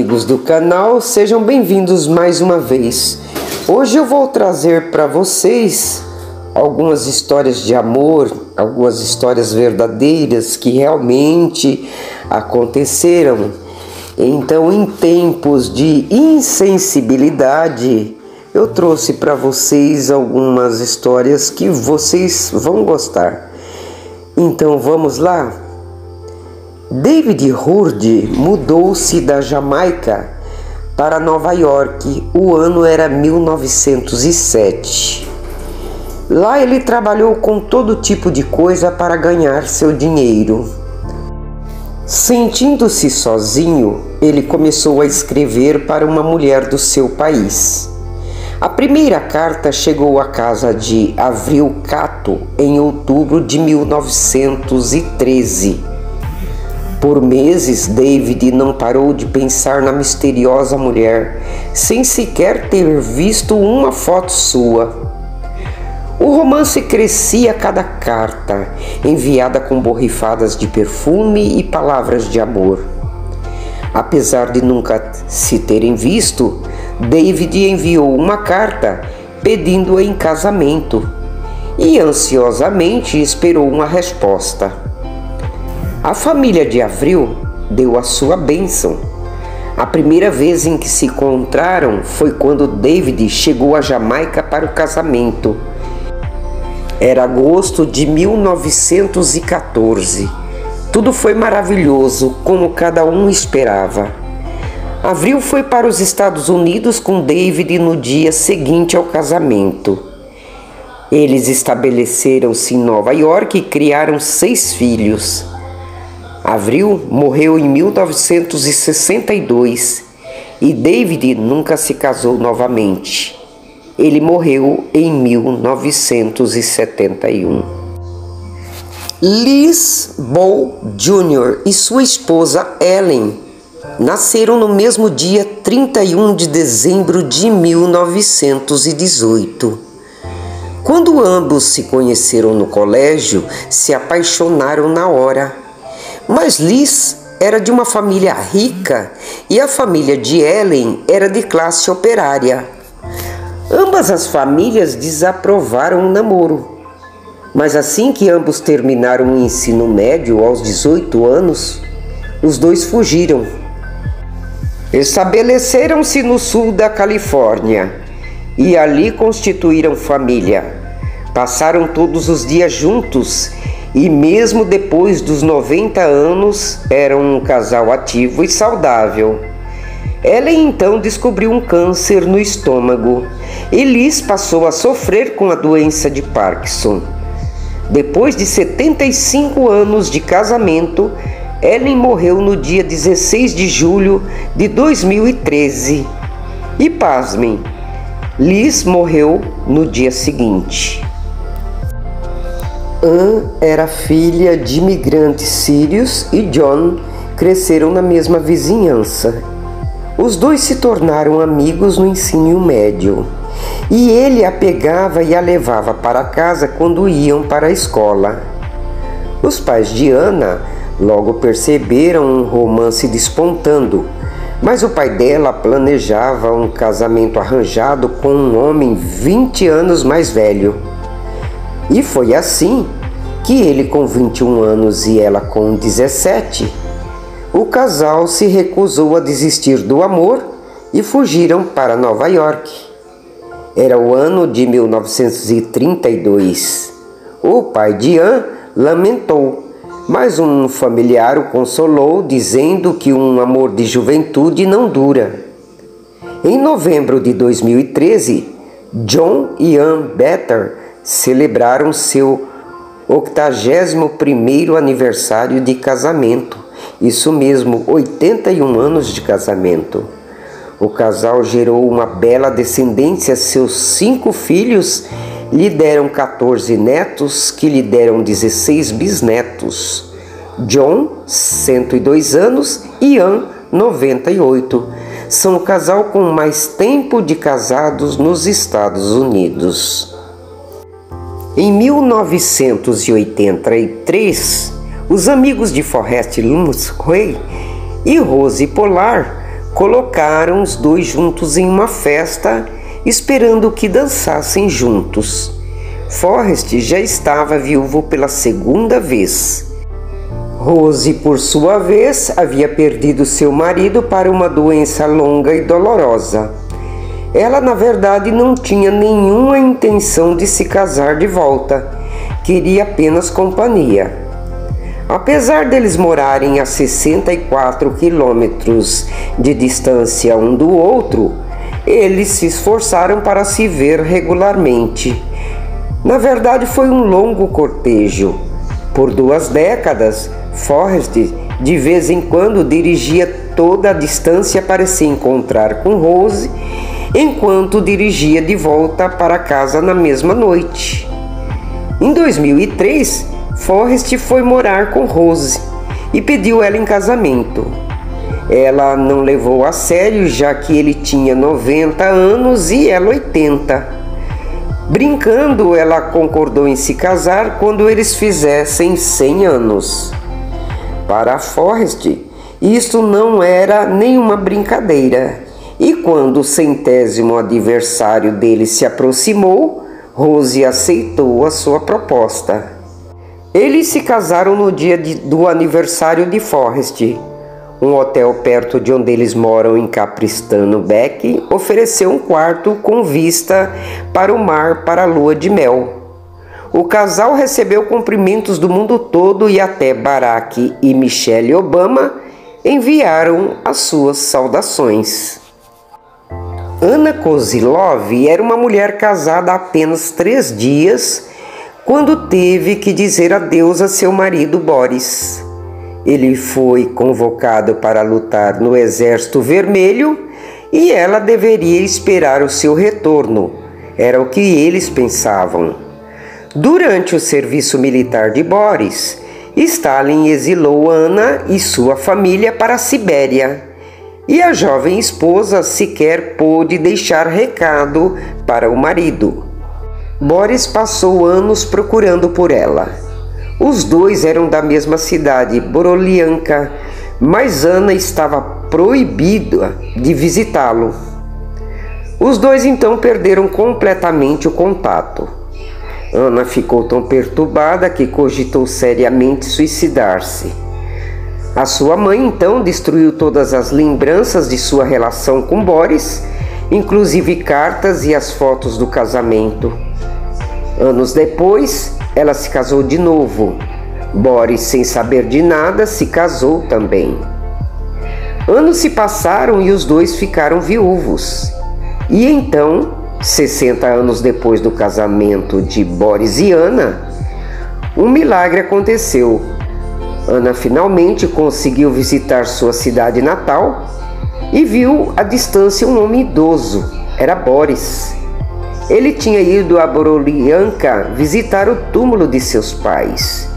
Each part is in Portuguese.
amigos do canal, sejam bem-vindos mais uma vez. Hoje eu vou trazer para vocês algumas histórias de amor, algumas histórias verdadeiras que realmente aconteceram. Então, em tempos de insensibilidade, eu trouxe para vocês algumas histórias que vocês vão gostar. Então, vamos lá? David Hurd mudou-se da Jamaica para Nova York. O ano era 1907. Lá ele trabalhou com todo tipo de coisa para ganhar seu dinheiro. Sentindo-se sozinho, ele começou a escrever para uma mulher do seu país. A primeira carta chegou à casa de Avril Cato em outubro de 1913. Por meses, David não parou de pensar na misteriosa mulher, sem sequer ter visto uma foto sua. O romance crescia a cada carta, enviada com borrifadas de perfume e palavras de amor. Apesar de nunca se terem visto, David enviou uma carta pedindo-a em casamento e ansiosamente esperou uma resposta. A família de Avril deu a sua bênção. A primeira vez em que se encontraram foi quando David chegou à Jamaica para o casamento. Era agosto de 1914. Tudo foi maravilhoso, como cada um esperava. Avril foi para os Estados Unidos com David no dia seguinte ao casamento. Eles estabeleceram-se em Nova York e criaram 6 filhos. Avril morreu em 1962 e David nunca se casou novamente. Ele morreu em 1971. Liz Ball Jr. e sua esposa Ellen nasceram no mesmo dia 31 de dezembro de 1918. Quando ambos se conheceram no colégio, se apaixonaram na hora. Mas Liz era de uma família rica e a família de Ellen era de classe operária. Ambas as famílias desaprovaram o namoro. Mas assim que ambos terminaram o ensino médio aos 18 anos, os dois fugiram. Estabeleceram-se no sul da Califórnia e ali constituíram família. Passaram todos os dias juntos e mesmo depois dos 90 anos eram um casal ativo e saudável. Ellen então descobriu um câncer no estômago e Liz passou a sofrer com a doença de Parkinson. Depois de 75 anos de casamento, Ellen morreu no dia 16 de julho de 2013. E pasmem, Liz morreu no dia seguinte. Anne era filha de imigrantes sírios e John cresceram na mesma vizinhança. Os dois se tornaram amigos no ensino médio e ele a pegava e a levava para casa quando iam para a escola. Os pais de Anna logo perceberam um romance despontando, mas o pai dela planejava um casamento arranjado com um homem 20 anos mais velho. E foi assim que ele com 21 anos e ela com 17, o casal se recusou a desistir do amor e fugiram para Nova York. Era o ano de 1932. O pai de Anne lamentou, mas um familiar o consolou, dizendo que um amor de juventude não dura. Em novembro de 2013, John e Anne Better celebraram seu 81º aniversário de casamento. Isso mesmo, 81 anos de casamento. O casal gerou uma bela descendência. Seus 5 filhos lhe deram 14 netos, que lhe deram 16 bisnetos. John, 102 anos, e Anne, 98. São o casal com mais tempo de casados nos Estados Unidos. Em 1983, os amigos de Forrest Lumsday e Rose Polar colocaram os dois juntos em uma festa, esperando que dançassem juntos. Forrest já estava viúvo pela segunda vez. Rose, por sua vez, havia perdido seu marido para uma doença longa e dolorosa. Ela, na verdade, não tinha nenhuma intenção de se casar de volta, queria apenas companhia. Apesar deles morarem a 64 quilômetros de distância um do outro, eles se esforçaram para se ver regularmente. Na verdade, foi um longo cortejo. Por 2 décadas, Forrest de vez em quando dirigia toda a distância para se encontrar com Rose, enquanto dirigia de volta para casa na mesma noite. Em 2003, Forrest foi morar com Rose e pediu ela em casamento. Ela não levou a sério, já que ele tinha 90 anos e ela 80. Brincando, ela concordou em se casar quando eles fizessem 100 anos. Para Forrest, isso não era nenhuma brincadeira. E quando o 100º aniversário dele se aproximou, Rose aceitou a sua proposta. Eles se casaram no dia do aniversário de Forrest. Um hotel perto de onde eles moram, em Capistrano Beck, ofereceu um quarto com vista para o mar para a lua de mel. O casal recebeu cumprimentos do mundo todo e até Barack e Michelle Obama enviaram as suas saudações. Anna Kozlov era uma mulher casada há apenas 3 dias quando teve que dizer adeus a seu marido Boris. Ele foi convocado para lutar no Exército Vermelho e ela deveria esperar o seu retorno. Era o que eles pensavam. Durante o serviço militar de Boris, Stalin exilou Anna e sua família para a Sibéria. E a jovem esposa sequer pôde deixar recado para o marido. Boris passou anos procurando por ela. Os dois eram da mesma cidade, Borodianka, mas Anna estava proibida de visitá-lo. Os dois então perderam completamente o contato. Anna ficou tão perturbada que cogitou seriamente suicidar-se. A sua mãe então destruiu todas as lembranças de sua relação com Boris, inclusive cartas e as fotos do casamento. Anos depois, ela se casou de novo. Boris, sem saber de nada, se casou também. Anos se passaram e os dois ficaram viúvos. E então, 60 anos depois do casamento de Boris e Anna, um milagre aconteceu. Anna finalmente conseguiu visitar sua cidade natal e viu à distância um homem idoso. Era Boris. Ele tinha ido a Borodianka visitar o túmulo de seus pais.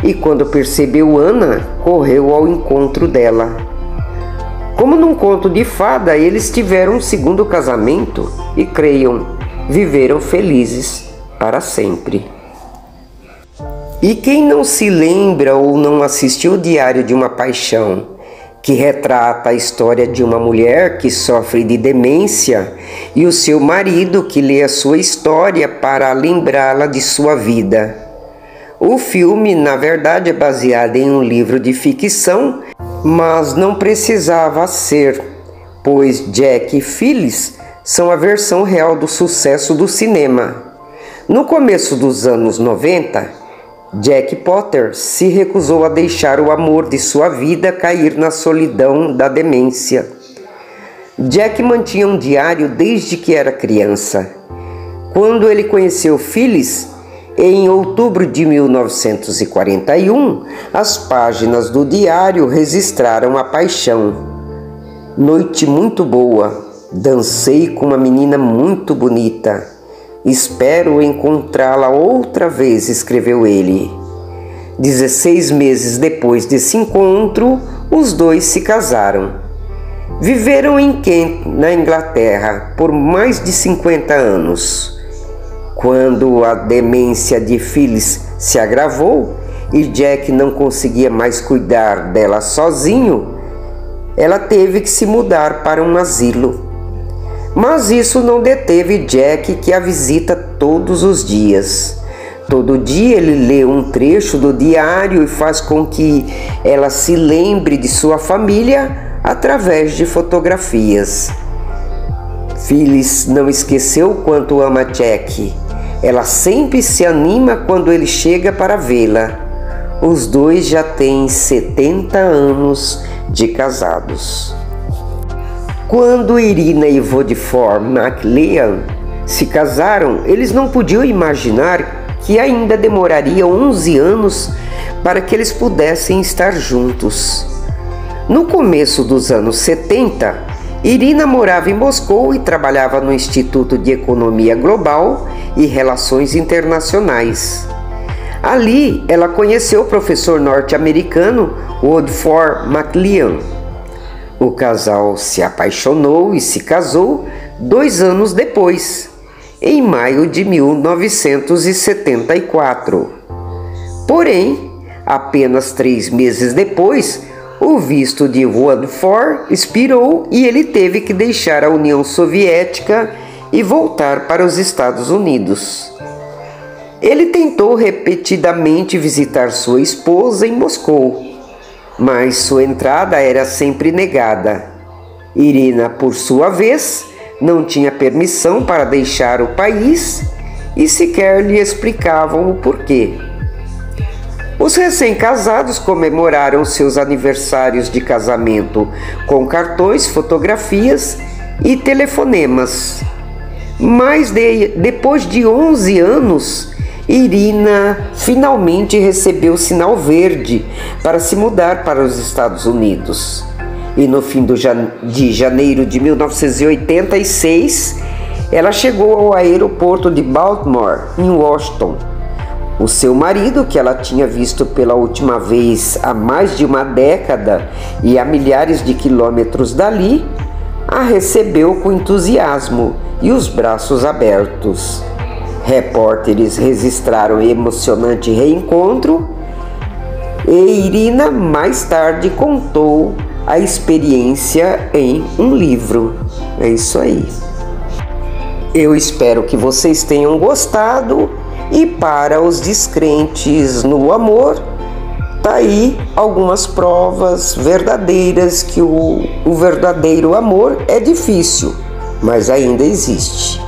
E quando percebeu Anna, correu ao encontro dela. Como num conto de fada, eles tiveram um segundo casamento e, creiam, viveram felizes para sempre. E quem não se lembra ou não assistiu o Diário de uma Paixão, que retrata a história de uma mulher que sofre de demência e o seu marido que lê a sua história para lembrá-la de sua vida? O filme, na verdade, é baseado em um livro de ficção, mas não precisava ser, pois Jack e Phyllis são a versão real do sucesso do cinema. No começo dos anos 90, Jack Potter se recusou a deixar o amor de sua vida cair na solidão da demência. Jack mantinha um diário desde que era criança. Quando ele conheceu Phyllis, em outubro de 1941, as páginas do diário registraram a paixão. Noite muito boa. Dancei com uma menina muito bonita. Espero encontrá-la outra vez, escreveu ele. 16 meses depois desse encontro, os dois se casaram. Viveram em Kent, na Inglaterra, por mais de 50 anos. Quando a demência de Phyllis se agravou e Jack não conseguia mais cuidar dela sozinho, ela teve que se mudar para um asilo. Mas isso não deteve Jack, que a visita todos os dias. Todo dia ele lê um trecho do diário e faz com que ela se lembre de sua família através de fotografias. Phyllis não esqueceu quanto ama Jack. Ela sempre se anima quando ele chega para vê-la. Os dois já têm 70 anos de casados. Quando Irina e Vodefort McLean se casaram, eles não podiam imaginar que ainda demoraria 11 anos para que eles pudessem estar juntos. No começo dos anos 70, Irina morava em Moscou e trabalhava no Instituto de Economia Global e Relações Internacionais. Ali, ela conheceu o professor norte-americano Vodefort McLean. O casal se apaixonou e se casou 2 anos depois, em maio de 1974. Porém, apenas 3 meses depois, o visto de Vodefort expirou e ele teve que deixar a União Soviética e voltar para os Estados Unidos. Ele tentou repetidamente visitar sua esposa em Moscou, mas sua entrada era sempre negada. Irina, por sua vez, não tinha permissão para deixar o país e sequer lhe explicavam o porquê. Os recém-casados comemoraram seus aniversários de casamento com cartões, fotografias e telefonemas. Mas depois de 11 anos, Irina finalmente recebeu o sinal verde para se mudar para os Estados Unidos. E no fim de janeiro de 1986, ela chegou ao aeroporto de Baltimore, em Washington. O seu marido, que ela tinha visto pela última vez há mais de uma década e a milhares de quilômetros dali, a recebeu com entusiasmo e os braços abertos. Repórteres registraram o emocionante reencontro e Irina mais tarde contou a experiência em um livro. É isso aí. Eu espero que vocês tenham gostado e para os descrentes no amor, tá aí algumas provas verdadeiras que o verdadeiro amor é difícil, mas ainda existe.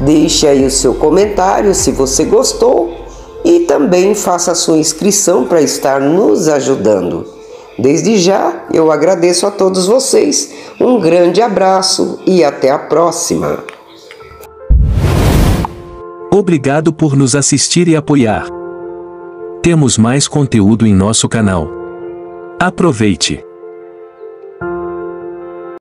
Deixe aí o seu comentário se você gostou e também faça a sua inscrição para estar nos ajudando. Desde já, eu agradeço a todos vocês, um grande abraço e até a próxima. Obrigado por nos assistir e apoiar. Temos mais conteúdo em nosso canal. Aproveite!